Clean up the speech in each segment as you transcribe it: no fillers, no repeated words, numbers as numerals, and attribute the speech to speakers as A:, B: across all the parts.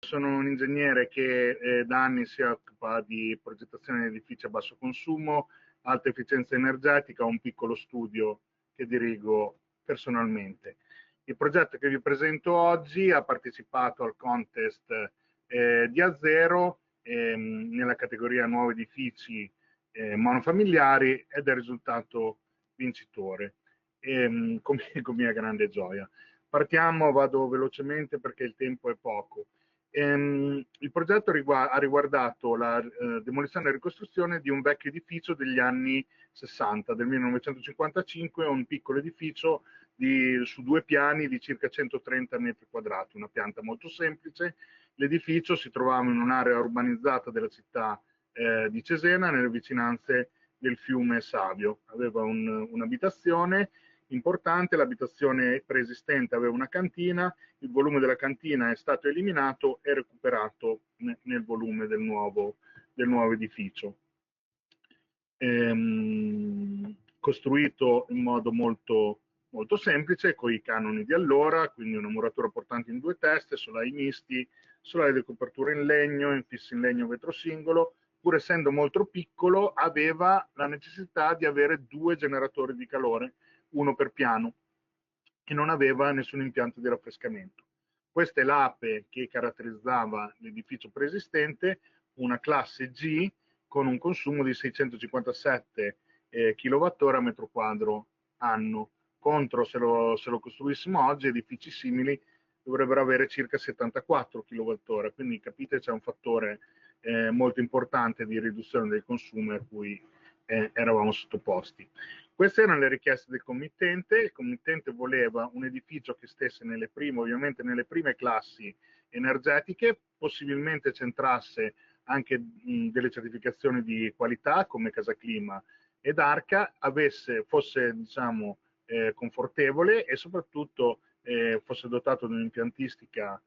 A: Sono un ingegnere che da anni si occupa di progettazione di edifici a basso consumo, alta efficienza energetica, ho un piccolo studio che dirigo personalmente. Il progetto che vi presento oggi ha partecipato al contest di A0 nella categoria nuovi edifici monofamiliari ed è risultato vincitore, con mia grande gioia. Partiamo, vado velocemente perché il tempo è poco. Il progetto ha riguardato la demolizione e ricostruzione di un vecchio edificio degli anni 60, del 1955, un piccolo edificio su 2 piani di circa 130 metri quadrati, una pianta molto semplice. L'edificio si trovava in un'area urbanizzata della città di Cesena, nelle vicinanze del fiume Savio. Aveva un'abitazione importante, l'abitazione preesistente aveva una cantina, il volume della cantina è stato eliminato e recuperato nel volume del nuovo edificio. Costruito in modo molto semplice, con i canoni di allora, quindi una muratura portante in 2 teste, solai misti, solai di copertura in legno, infissi in legno vetro singolo, pur essendo molto piccolo, aveva la necessità di avere 2 generatori di calore, uno per piano, e non aveva nessun impianto di raffrescamento. Questa è l'ape che caratterizzava l'edificio preesistente, una classe G con un consumo di 657 kWh a metro quadro anno. Contro, se lo costruissimo oggi, edifici simili dovrebbero avere circa 74 kWh, quindi capite c'è un fattore molto importante di riduzione del consumo a cui eravamo sottoposti. Queste erano le richieste del committente. Il committente voleva un edificio che stesse ovviamente nelle prime classi energetiche, possibilmente centrasse anche delle certificazioni di qualità come Casaclima ed Arca, fosse diciamo, confortevole e soprattutto fosse dotato di un'impiantistica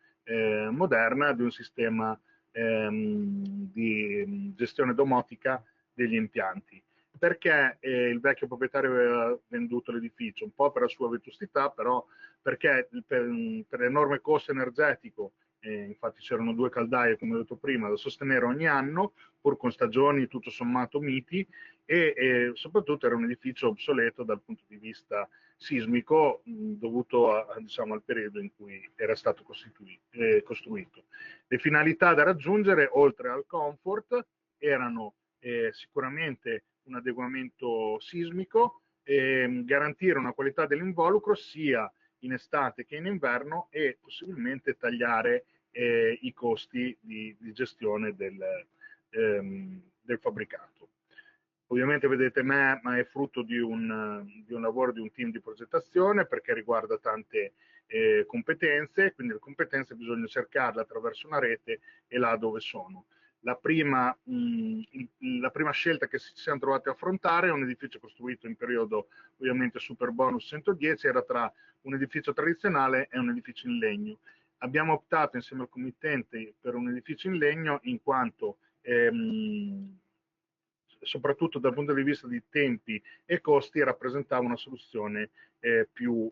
A: moderna, di un sistema di gestione domotica degli impianti. Perché il vecchio proprietario aveva venduto l'edificio? Un po' per la sua vetustità, però perché per l'enorme costo energetico, infatti c'erano 2 caldaie, come ho detto prima, da sostenere ogni anno, pur con stagioni tutto sommato miti, e soprattutto era un edificio obsoleto dal punto di vista sismico, dovuto diciamo, al periodo in cui era stato costruito. Le finalità da raggiungere, oltre al comfort, erano sicuramente un adeguamento sismico, garantire una qualità dell'involucro sia in estate che in inverno e possibilmente tagliare i costi di gestione del fabbricato. Ovviamente vedete me, ma è frutto di un lavoro di un team di progettazione perché riguarda tante competenze, quindi le competenze bisogna cercarle attraverso una rete e là dove sono. La prima scelta che ci siamo trovati a affrontare è un edificio costruito in periodo ovviamente super bonus 110, era tra un edificio tradizionale e un edificio in legno. Abbiamo optato insieme al committente per un edificio in legno in quanto soprattutto dal punto di vista di tempi e costi rappresentava una soluzione più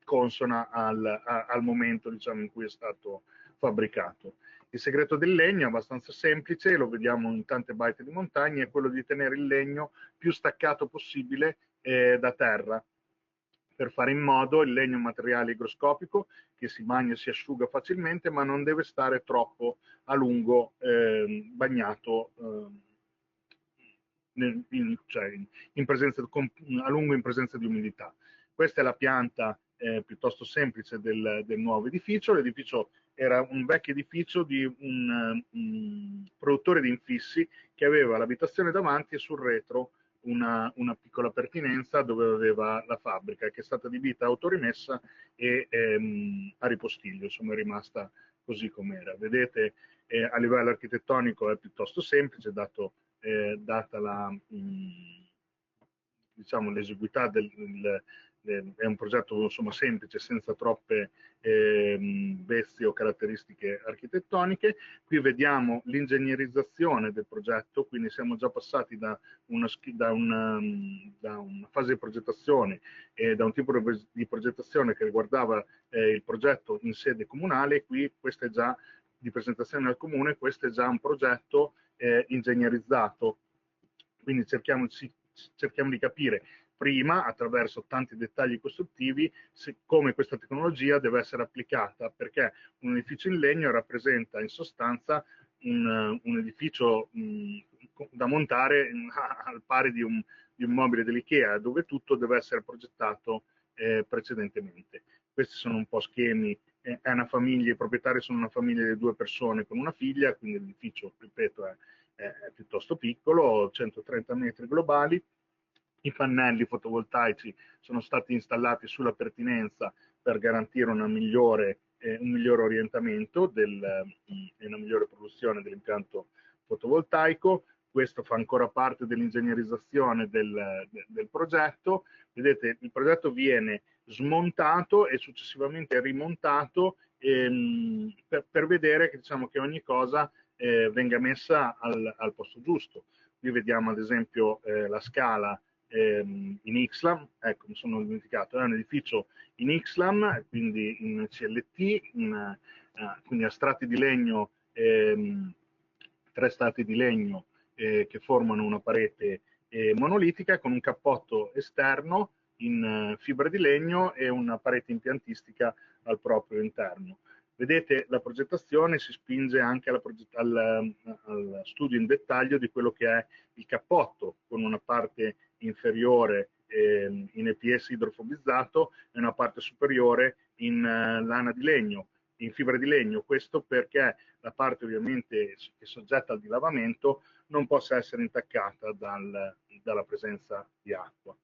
A: consona al momento diciamo, in cui è stato fabbricato. Il segreto del legno è abbastanza semplice, lo vediamo in tante baite di montagna, è quello di tenere il legno più staccato possibile da terra, per fare in modo il legno è un materiale igroscopico che si bagna e si asciuga facilmente, ma non deve stare troppo a lungo bagnato cioè a lungo in presenza di umidità. Questa è la pianta piuttosto semplice del nuovo edificio. L'edificio era un vecchio edificio di un produttore di infissi che aveva l'abitazione davanti e sul retro una piccola pertinenza dove aveva la fabbrica, che è stata adibita a autorimessa e a ripostiglio, insomma è rimasta così com'era. Vedete, a livello architettonico è piuttosto semplice, data diciamo, l'esiguità è un progetto insomma semplice, senza troppe bestie o caratteristiche architettoniche. Qui vediamo l'ingegnerizzazione del progetto, quindi siamo già passati da una fase di progettazione e da un tipo di progettazione che riguardava il progetto in sede comunale. Qui questa è già di presentazione al comune, questo è già un progetto ingegnerizzato, quindi cerchiamo di capire prima, attraverso tanti dettagli costruttivi, come questa tecnologia deve essere applicata, perché un edificio in legno rappresenta in sostanza un edificio da montare al pari di un mobile dell'IKEA, dove tutto deve essere progettato precedentemente. Questi sono un po' schemi, è una famiglia, i proprietari sono una famiglia di 2 persone con una figlia, quindi l'edificio, ripeto, è piuttosto piccolo, 130 metri globali. I pannelli fotovoltaici sono stati installati sulla pertinenza per garantire un migliore orientamento e una migliore produzione dell'impianto fotovoltaico. Questo fa ancora parte dell'ingegnerizzazione del progetto. Vedete, il progetto viene smontato e successivamente rimontato per vedere che, diciamo, che ogni cosa venga messa al posto giusto. Qui vediamo ad esempio la scala in XLAM, ecco, mi sono dimenticato, è un edificio in XLAM, quindi in CLT, quindi a strati di legno, 3 strati di legno che formano una parete monolitica con un cappotto esterno in fibra di legno e una parete impiantistica al proprio interno. Vedete, la progettazione si spinge anche al studio in dettaglio di quello che è il cappotto, con una parte inferiore in EPS idrofobizzato e una parte superiore in lana di legno, in fibra di legno. Questo perché la parte ovviamente che è soggetta al dilavamento non possa essere intaccata dalla presenza di acqua.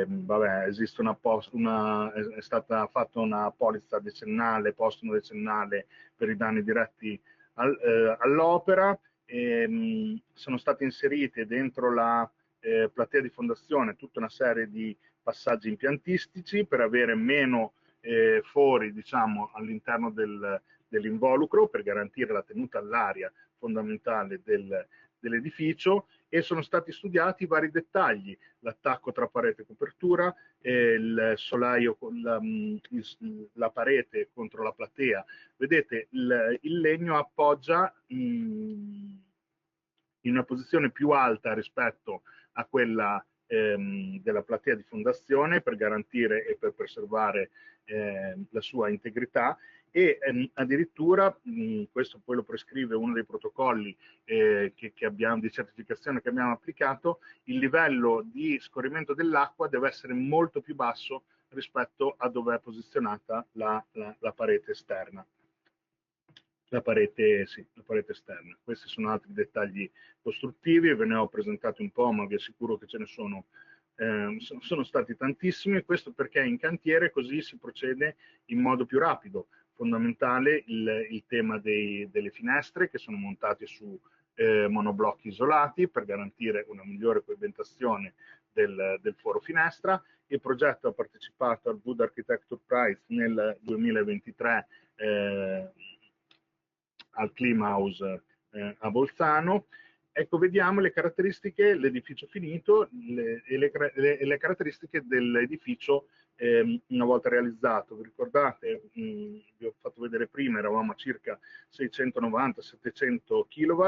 A: Vabbè, esiste è stata fatta una polizza decennale, postumo decennale per i danni diretti all'opera. Sono state inserite dentro la platea di fondazione tutta una serie di passaggi impiantistici per avere meno fori, diciamo, all'interno dell'involucro, per garantire la tenuta all'aria fondamentale dell'edificio, e sono stati studiati vari dettagli: l'attacco tra parete e copertura, il solaio con la parete contro la platea. Vedete, il legno appoggia in una posizione più alta rispetto a quella della platea di fondazione, per garantire e per preservare la sua integrità, e addirittura, questo poi lo prescrive uno dei protocolli che abbiamo, di certificazione che abbiamo applicato, il livello di scorrimento dell'acqua deve essere molto più basso rispetto a dove è posizionata la parete esterna. La parete esterna. Questi sono altri dettagli costruttivi, ve ne ho presentati un po', ma vi assicuro che ce ne sono stati tantissimi. Questo perché in cantiere così si procede in modo più rapido. Fondamentale il tema delle finestre, che sono montate su monoblocchi isolati per garantire una migliore coibentazione del foro finestra. Il progetto ha partecipato al Wood Architecture Prize nel 2023 al Klimahouse a Bolzano. Ecco, vediamo le caratteristiche, l'edificio finito e le caratteristiche dell'edificio una volta realizzato. Vi ricordate, vi ho fatto vedere prima, eravamo a circa 690-700 kW,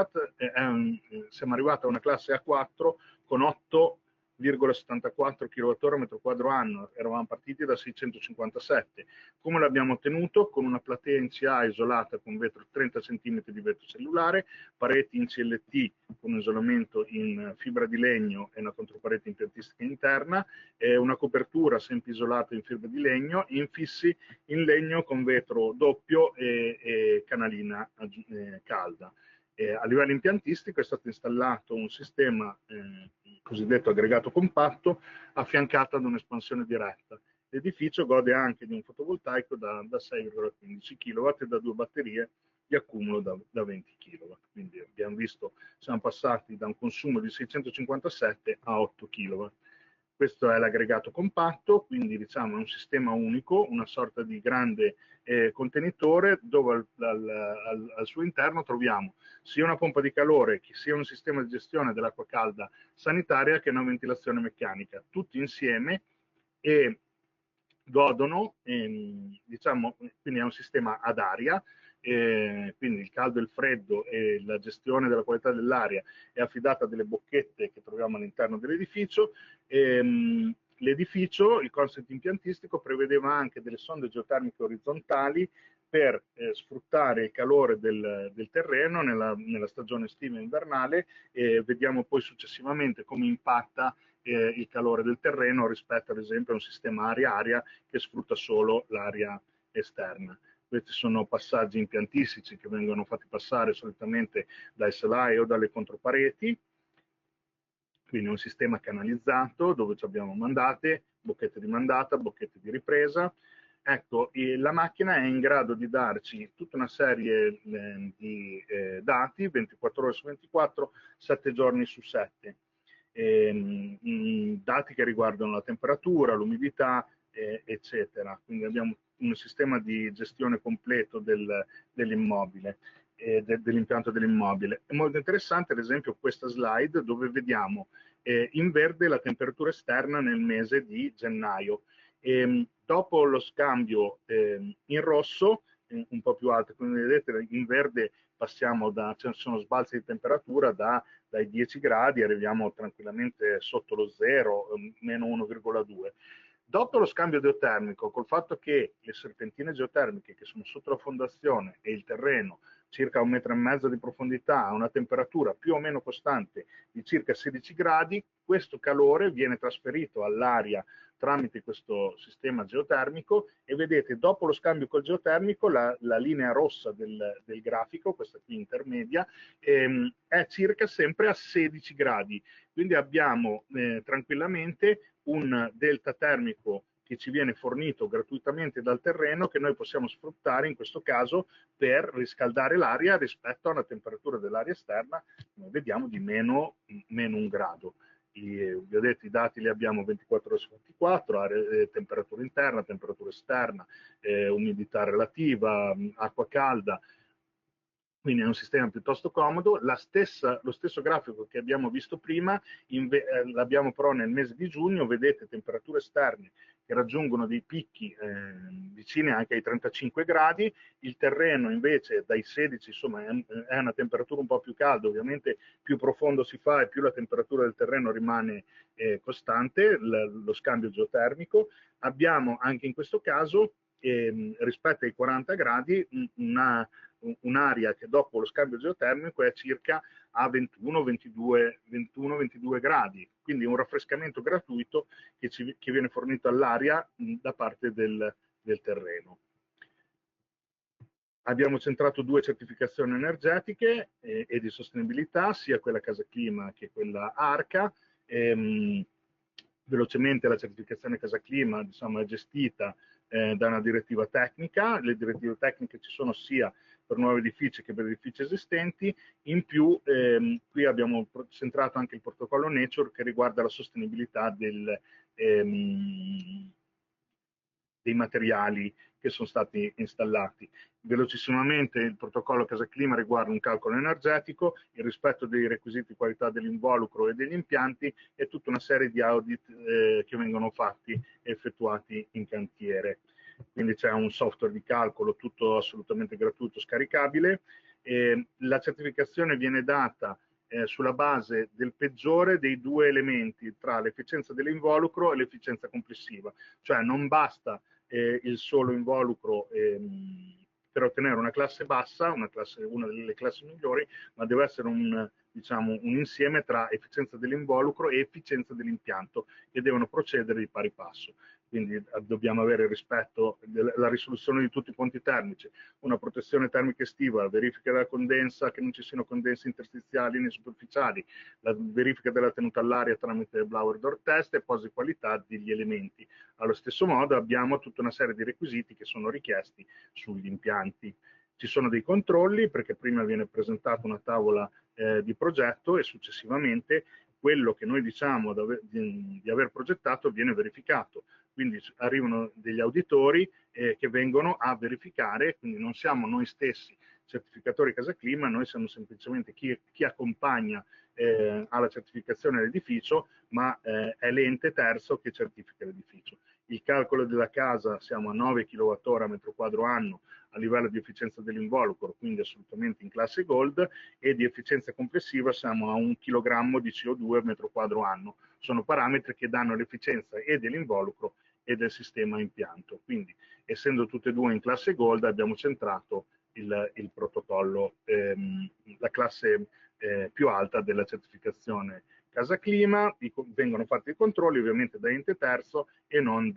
A: siamo arrivati a una classe A4 con 8,74 kWh metro quadro anno, eravamo partiti da 657. Come l'abbiamo ottenuto? Con una platea in CA isolata con vetro 30 cm di vetro cellulare, pareti in CLT con un isolamento in fibra di legno e una controparete impiantistica interna, una copertura sempre isolata in fibra di legno, infissi in legno con vetro doppio e canalina calda. A livello impiantistico è stato installato un sistema cosiddetto aggregato compatto, affiancato ad un'espansione diretta. L'edificio gode anche di un fotovoltaico da 6,15 kW e da 2 batterie di accumulo da 20 kW. Quindi abbiamo visto, siamo passati da un consumo di 657 a 8 kW. Questo è l'aggregato compatto, quindi diciamo è un sistema unico, una sorta di grande contenitore dove al suo interno troviamo sia una pompa di calore, che sia un sistema di gestione dell'acqua calda sanitaria che una ventilazione meccanica, tutti insieme e godono, diciamo, quindi è un sistema ad aria, quindi il caldo e il freddo e la gestione della qualità dell'aria è affidata a delle bocchette che troviamo all'interno dell'edificio. L'edificio, il concept impiantistico, prevedeva anche delle sonde geotermiche orizzontali per sfruttare il calore del terreno nella stagione estiva e invernale, e vediamo poi successivamente come impatta il calore del terreno rispetto ad esempio a un sistema aria-aria che sfrutta solo l'aria esterna. Questi sono passaggi impiantistici che vengono fatti passare solitamente dai solai o dalle contropareti, quindi un sistema canalizzato dove abbiamo mandate, bocchette di mandata, bocchette di ripresa. Ecco, la macchina è in grado di darci tutta una serie di dati, 24 ore su 24, 7 giorni su 7. Dati che riguardano la temperatura, l'umidità, eccetera. Quindi abbiamo un sistema di gestione completo dell'immobile, dell'impianto dell'immobile. È molto interessante, ad esempio, questa slide dove vediamo in verde la temperatura esterna nel mese di gennaio. Dopo lo scambio in rosso, un po' più alto, quindi vedete in verde passiamo ci sono sbalzi di temperatura dai 10 gradi, arriviamo tranquillamente sotto lo 0, meno 1,2. Dopo lo scambio geotermico, col fatto che le serpentine geotermiche che sono sotto la fondazione e il terreno circa 1,5 metri di profondità a una temperatura più o meno costante di circa 16 gradi, questo calore viene trasferito all'aria tramite questo sistema geotermico e vedete dopo lo scambio col geotermico la linea rossa del grafico, questa qui intermedia, è circa sempre a 16 gradi, quindi abbiamo tranquillamente un delta termico che ci viene fornito gratuitamente dal terreno che noi possiamo sfruttare in questo caso per riscaldare l'aria rispetto a una temperatura dell'aria esterna, come vediamo, di meno 1 grado. Vi ho detto i dati li abbiamo 24 ore su 24, temperatura interna, temperatura esterna, umidità relativa, acqua calda, quindi è un sistema piuttosto comodo. Lo stesso grafico che abbiamo visto prima, l'abbiamo però nel mese di giugno, vedete temperature esterne che raggiungono dei picchi vicini anche ai 35 gradi, il terreno invece dai 16, insomma è una temperatura un po' più calda, ovviamente più profondo si fa e più la temperatura del terreno rimane costante, lo scambio geotermico. Abbiamo anche in questo caso rispetto ai 40 gradi un'aria che dopo lo scambio geotermico è circa a 21-22 gradi, quindi un raffrescamento gratuito che viene fornito all'aria da parte del terreno. Abbiamo centrato 2 certificazioni energetiche e di sostenibilità, sia quella Casa Clima che quella Arca. Velocemente la certificazione Casa Clima, diciamo, è gestita da una direttiva tecnica. Le direttive tecniche ci sono sia per nuovi edifici che per edifici esistenti. In più qui abbiamo centrato anche il protocollo Nature che riguarda la sostenibilità dei materiali che sono stati installati. Velocissimamente il protocollo Casa Clima riguarda un calcolo energetico, il rispetto dei requisiti di qualità dell'involucro e degli impianti e tutta una serie di audit che vengono fatti e effettuati in cantiere. Quindi c'è un software di calcolo tutto assolutamente gratuito, scaricabile. La certificazione viene data sulla base del peggiore dei 2 elementi tra l'efficienza dell'involucro e l'efficienza complessiva, cioè non basta il solo involucro per ottenere una classe bassa, una delle classi migliori, ma deve essere diciamo, un insieme tra efficienza dell'involucro e efficienza dell'impianto che devono procedere di pari passo. Quindi dobbiamo avere il rispetto della risoluzione di tutti i ponti termici, una protezione termica estiva, verifica della condensa, che non ci siano condense interstiziali né superficiali, la verifica della tenuta all'aria tramite il blower door test e poi di qualità degli elementi. Allo stesso modo abbiamo tutta una serie di requisiti che sono richiesti sugli impianti. Ci sono dei controlli perché prima viene presentata una tavola di progetto e successivamente quello che noi diciamo di aver progettato viene verificato. Quindi arrivano degli auditori che vengono a verificare, quindi non siamo noi stessi certificatori Casa Clima, noi siamo semplicemente chi accompagna alla certificazione dell'edificio, ma è l'ente terzo che certifica l'edificio. Il calcolo della casa siamo a 9 kWh a metro quadro anno a livello di efficienza dell'involucro, quindi assolutamente in classe Gold, e di efficienza complessiva siamo a 1 kg di CO2 a metro quadro anno. Sono parametri che danno l'efficienza e dell'involucro e del sistema impianto. Quindi, essendo tutte e due in classe Gold, abbiamo centrato il protocollo, la classe più alta della certificazione Casa Clima. Vengono fatti i controlli ovviamente da ente terzo e non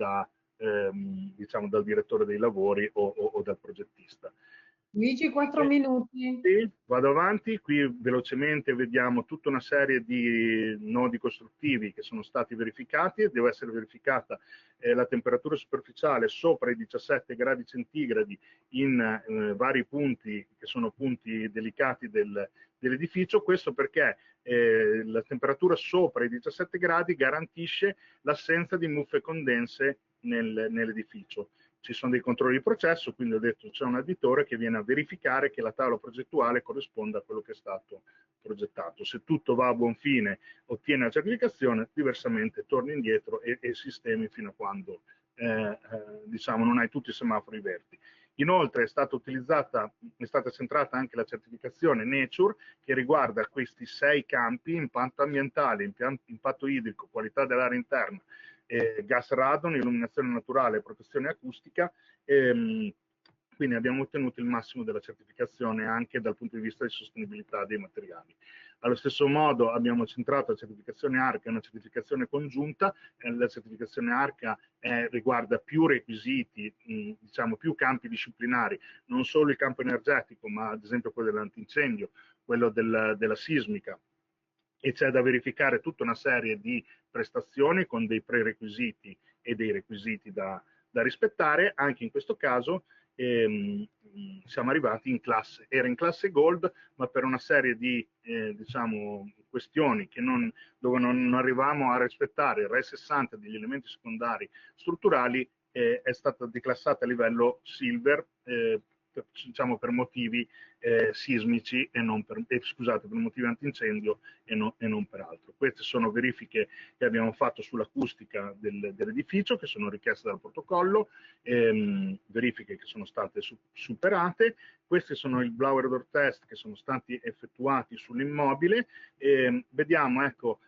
A: diciamo, dal direttore dei lavori o dal progettista.
B: Luigi, 4 minuti.
A: Sì, vado avanti, qui velocemente vediamo tutta una serie di nodi costruttivi che sono stati verificati. Deve essere verificata la temperatura superficiale sopra i 17 gradi centigradi in vari punti che sono punti delicati dell'edificio. Questo perché la temperatura sopra i 17 gradi garantisce l'assenza di muffe e condense nell'edificio. Ci sono dei controlli di processo, quindi ho detto c'è un additore che viene a verificare che la tavola progettuale corrisponda a quello che è stato progettato. Se tutto va a buon fine, ottiene la certificazione, diversamente torni indietro e sistemi fino a quando diciamo, non hai tutti i semafori verdi. Inoltre è stata centrata anche la certificazione Nature, che riguarda questi 6 campi: impatto ambientale, impatto idrico, qualità dell'aria interna, gas radon, illuminazione naturale, protezione acustica. Quindi abbiamo ottenuto il massimo della certificazione anche dal punto di vista di sostenibilità dei materiali. Allo stesso modo abbiamo centrato la certificazione ARCA, una certificazione congiunta. La certificazione ARCA riguarda più requisiti, diciamo più campi disciplinari, non solo il campo energetico, ma ad esempio quello dell'antincendio, quello della sismica, e c'è da verificare tutta una serie di prestazioni con dei prerequisiti e dei requisiti da rispettare. Anche in questo caso siamo arrivati in classe, era in classe Gold, ma per una serie di diciamo, questioni dove non arrivavamo a rispettare il RE 60 degli elementi secondari strutturali, è stata declassata a livello Silver, diciamo per motivi sismici e non scusate, per motivi antincendio e non per altro. Queste sono verifiche che abbiamo fatto sull'acustica dell'edificio, che sono richieste dal protocollo, verifiche che sono state superate. Questi sono il blower door test che sono stati effettuati sull'immobile. Vediamo, ecco,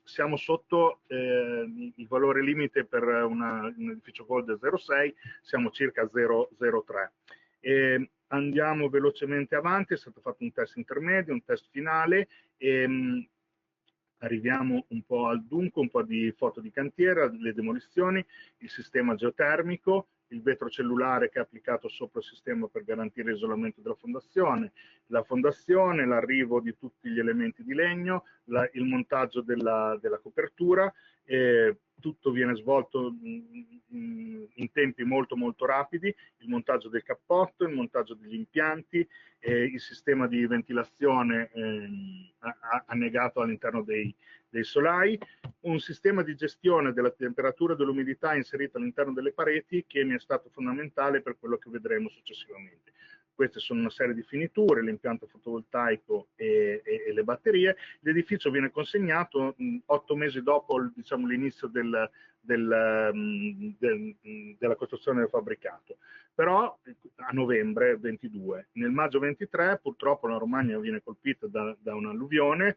A: siamo sotto il valore limite per un edificio Gold 0,6, siamo circa 0,03. Andiamo velocemente avanti, è stato fatto un test intermedio, un test finale. Arriviamo un po' al dunque, un po' di foto di cantiere, le demolizioni, il sistema geotermico, il vetro cellulare che è applicato sopra il sistema per garantire l'isolamento della fondazione, l'arrivo di tutti gli elementi di legno, il montaggio della copertura. Tutto viene svolto in tempi molto molto rapidi, il montaggio del cappotto, il montaggio degli impianti, il sistema di ventilazione annegato all'interno dei solai, un sistema di gestione della temperatura e dell'umidità inserito all'interno delle pareti che mi è stato fondamentale per quello che vedremo successivamente. Queste sono una serie di finiture, l'impianto fotovoltaico e le batterie. L'edificio viene consegnato 8 mesi dopo, diciamo, l'inizio della costruzione del fabbricato, però a novembre 22. Nel maggio 23 purtroppo la Romagna viene colpita da un'alluvione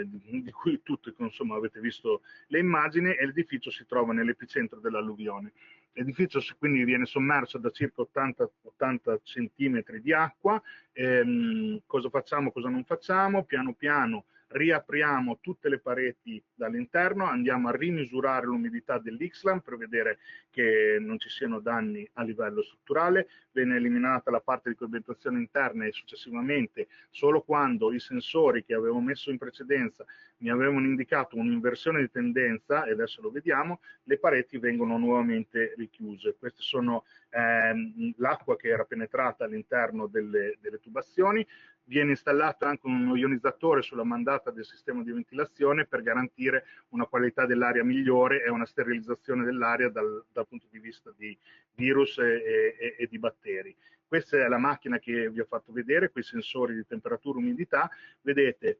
A: di cui tutti insomma avete visto le immagini, e l'edificio si trova nell'epicentro dell'alluvione. L'edificio quindi viene sommerso da circa 80 centimetri di acqua. Cosa facciamo, cosa non facciamo? Piano piano riapriamo tutte le pareti dall'interno, andiamo a rimisurare l'umidità dell'Ixlam per vedere che non ci siano danni a livello strutturale. Viene eliminata la parte di coibentazione interna e successivamente, solo quando i sensori che avevo messo in precedenza mi avevano indicato un'inversione di tendenza, e adesso lo vediamo, le pareti vengono nuovamente richiuse. Queste sono l'acqua che era penetrata all'interno delle tubazioni. viene installato anche uno ionizzatore sulla mandata del sistema di ventilazione per garantire una qualità dell'aria migliore e una sterilizzazione dell'aria dal punto di vista di virus e di batteri. Questa è la macchina che vi ho fatto vedere, quei sensori di temperatura e umidità. Vedete,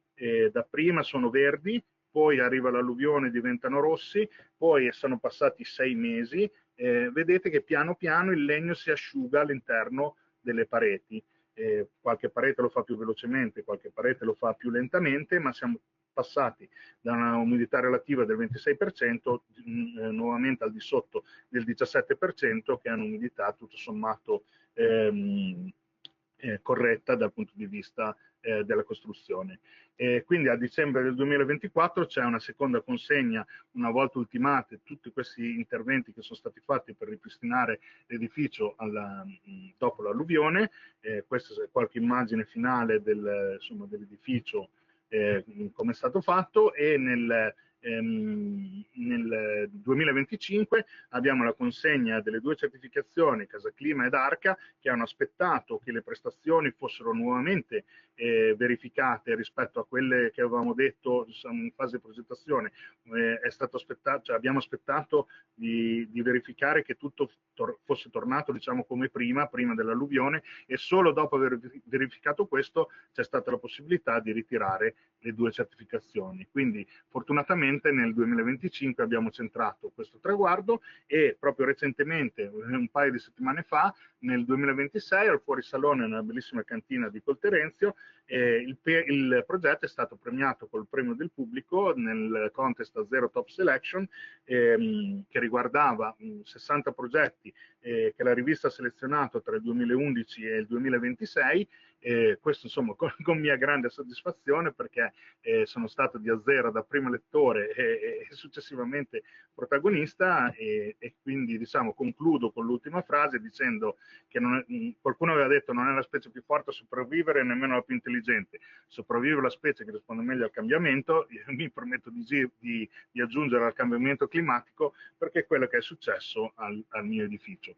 A: dapprima sono verdi, poi arriva l'alluvione, diventano rossi, poi sono passati 6 mesi, vedete che piano piano il legno si asciuga all'interno delle pareti. Qualche parete lo fa più velocemente, qualche parete lo fa più lentamente, ma siamo passati da una umidità relativa del 26% nuovamente al di sotto del 17%, che è un'umidità tutto sommato corretta dal punto di vista della costruzione. Quindi a dicembre del 2024 c'è una seconda consegna, una volta ultimati tutti questi interventi che sono stati fatti per ripristinare l'edificio dopo l'alluvione. Questa è qualche immagine finale dell'edificio come è stato fatto, e nel 2025 abbiamo la consegna delle 2 certificazioni Casa Clima ed Arca, che hanno aspettato che le prestazioni fossero nuovamente verificate rispetto a quelle che avevamo detto in fase di progettazione. Abbiamo aspettato di verificare che tutto fosse tornato, diciamo, come prima dell'alluvione, e solo dopo aver verificato questo c'è stata la possibilità di ritirare le 2 certificazioni. Quindi fortunatamente nel 2025 abbiamo centrato questo traguardo, e proprio recentemente, un paio di settimane fa, nel 2026 al fuorisalone, nella bellissima cantina di Colterenzio, il progetto è stato premiato col premio del pubblico nel contest a Zero Top Selection, che riguardava 60 progetti che la rivista ha selezionato tra il 2011 e il 2026. Questo insomma con mia grande soddisfazione, perché sono stato di Azera da primo lettore e successivamente protagonista, e quindi diciamo concludo con l'ultima frase dicendo che qualcuno aveva detto non è la specie più forte a sopravvivere, nemmeno la più intelligente, sopravvive la specie che risponde meglio al cambiamento. Io mi permetto di aggiungere al cambiamento climatico, perché è quello che è successo al mio edificio.